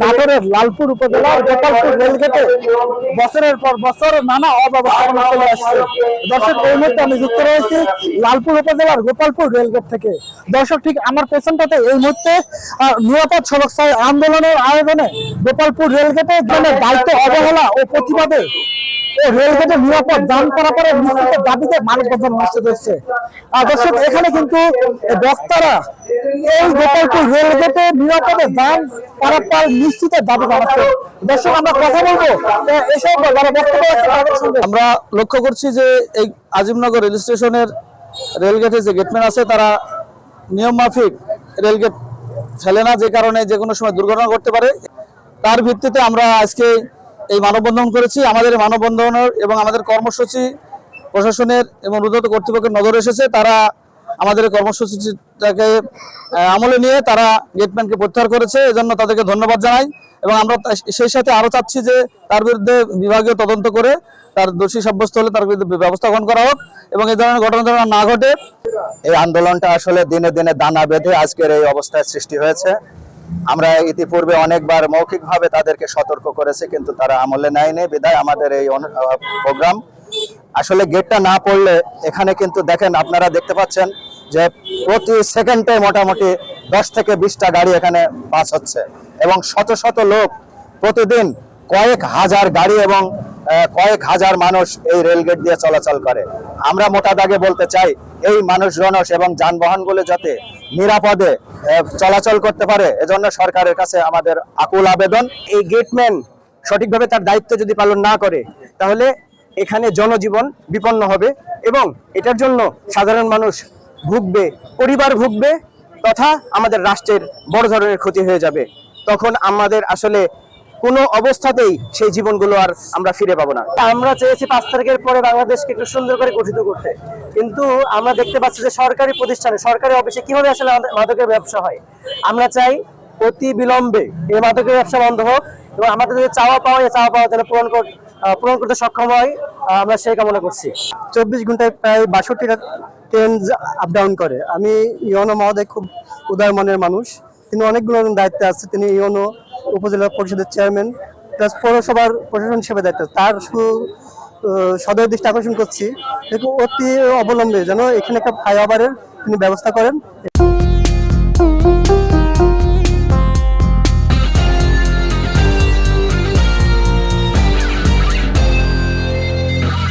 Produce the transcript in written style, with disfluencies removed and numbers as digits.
নাটোরের লালপুর উপজেলার গোপালপুর রেলগেটে বছরের পর বছর নানা অব্যবস্থাপনা চলে আসছে। দর্শক, এই মুহূর্তে আমি যুক্ত রয়েছি লালপুর উপজেলার গোপালপুর রেলগেট থেকে। দর্শক, ঠিক আমার পেছনটাতে এই মুহূর্তে নিরাপদ সড়ক আন্দোলনের আয়োজনে গোপালপুর রেলগেটে দায়িত্ব অবহেলা ও প্রতিবাদে রেলগেটে নিরাপদ যান পারাপারের নিশ্চিতের দাবিতে মানববন্ধন অনুষ্ঠিত হচ্ছে। দর্শক, এখানে কিন্তু বক্তারা এই গোপালপুর রেলগেটে নিরাপদে যান পারাপার নিশ্চিতের দাবি জানাচ্ছে। দর্শক, আমরা কথা বলবো এসব যারা বক্তব্য আছে তাদের সঙ্গে। আমরা লক্ষ্য করছি যে এই আজিমনগর রেল স্টেশনের রেলগেটে যে গেটম্যান আছে তারা নিয়ম মাফিক রেলগেট ফেলে না, যে কারণে যে কোনো সময় দুর্ঘটনা ঘটতে পারে। তার ভিত্তিতে আমরা আজকে এই মানববন্ধন করেছি। আমাদের মানববন্ধনের এবং আমাদের কর্মসূচি প্রশাসনের এবং ঊর্ধ্বতন কর্তৃপক্ষের নজরে এসেছে। তারা আমাদের কর্মসূচিটাকে আমলে নিয়ে তারা গেটম্যানকে প্রত্যাহার করেছে, এজন্য তাদেরকে ধন্যবাদ জানাই। এবং আমরা সেই সাথে আরো চাচ্ছি যে তার বিরুদ্ধে বিভাগীয় তদন্ত করে তার দোষী সাব্যস্ত হলে তার বিরুদ্ধে ব্যবস্থা গ্রহণ করা হোক এবং এই ধরনের ঘটনা যেন না ঘটে। এই আন্দোলনটা আসলে দিনে দিনে দানা বেঁধে আজকের এই অবস্থার সৃষ্টি হয়েছে। আমরা ইতিপূর্বে অনেকবার মৌখিকভাবে তাদেরকে সতর্ক করেছি, কিন্তু তারা আমলে নেয়নি। বিধায় আমাদের এই প্রোগ্রাম আসলে গেটটা না পড়লে এখানে কিন্তু দেখেন, আপনারা দেখতে পাচ্ছেন যে প্রতি সেকেন্ডে মোটামুটি 10 থেকে 20টা গাড়ি এখানে পাস হচ্ছে এবং শত শত লোক প্রতিদিন কয়েক হাজার গাড়ি এবং কয়েক হাজার মানুষ এই রেলগেট দিয়ে চলাচল করে। আমরা মোটা দাগে বলতে চাই, এই মানুষজন এবং যানবাহনগুলো যাতে নিরাপদে চলাচল করতে পারে, এজন্য সরকারের কাছে আমাদের আকুল আবেদন। এই গেটম্যান সঠিকভাবে তার দায়িত্ব যদি পালন না করে তাহলে এখানে জনজীবন বিপন্ন হবে এবং এটার জন্য সাধারণ মানুষ ভুগবে, পরিবার ভুগবে, তথা আমাদের রাষ্ট্রের বড় ধরনের ক্ষতি হয়ে যাবে। তখন আমাদের আসলে কোনো অবস্থাতেই সেই জীবনগুলো আর আমরা ফিরে পাবো না। আমরা চেয়েছি 5 তারিখের পরে বাংলাদেশকে একটু সুন্দর করে গঠিত করতে, কিন্তু আমরা দেখতে পাচ্ছি যে সরকারি প্রতিষ্ঠানে, সরকারি অফিসে কিভাবে আসলে মাদকের ব্যবসা হয়। আমরা চাই অতি বিলম্বে এই মাদকের ব্যবসা বন্ধ হোক এবং আমাদের যে চাওয়া পাওয়া, এই চাওয়া পাওয়া যেন পূরণ করতে সক্ষম হয়, আমরা সেই কামনা করছি। 24 ঘন্টায় প্রায় 62টা ট্রেন আপ ডাউন করে। আমি ইউনো মহোদয় খুব উদার মনের মানুষ, তিনি অনেকগুলো দায়িত্বে আছে। তিনি ইউনো উপজেলা পরিষদের চেয়ারম্যান প্লাস পৌরসভার প্রশাসন হিসেবে দায়িত্ব। তার সদয় দৃষ্টি আকর্ষণ করছি অতি অবলম্বে যেন এখানে একটা ফ্লাইওভারের তিনি ব্যবস্থা করেন।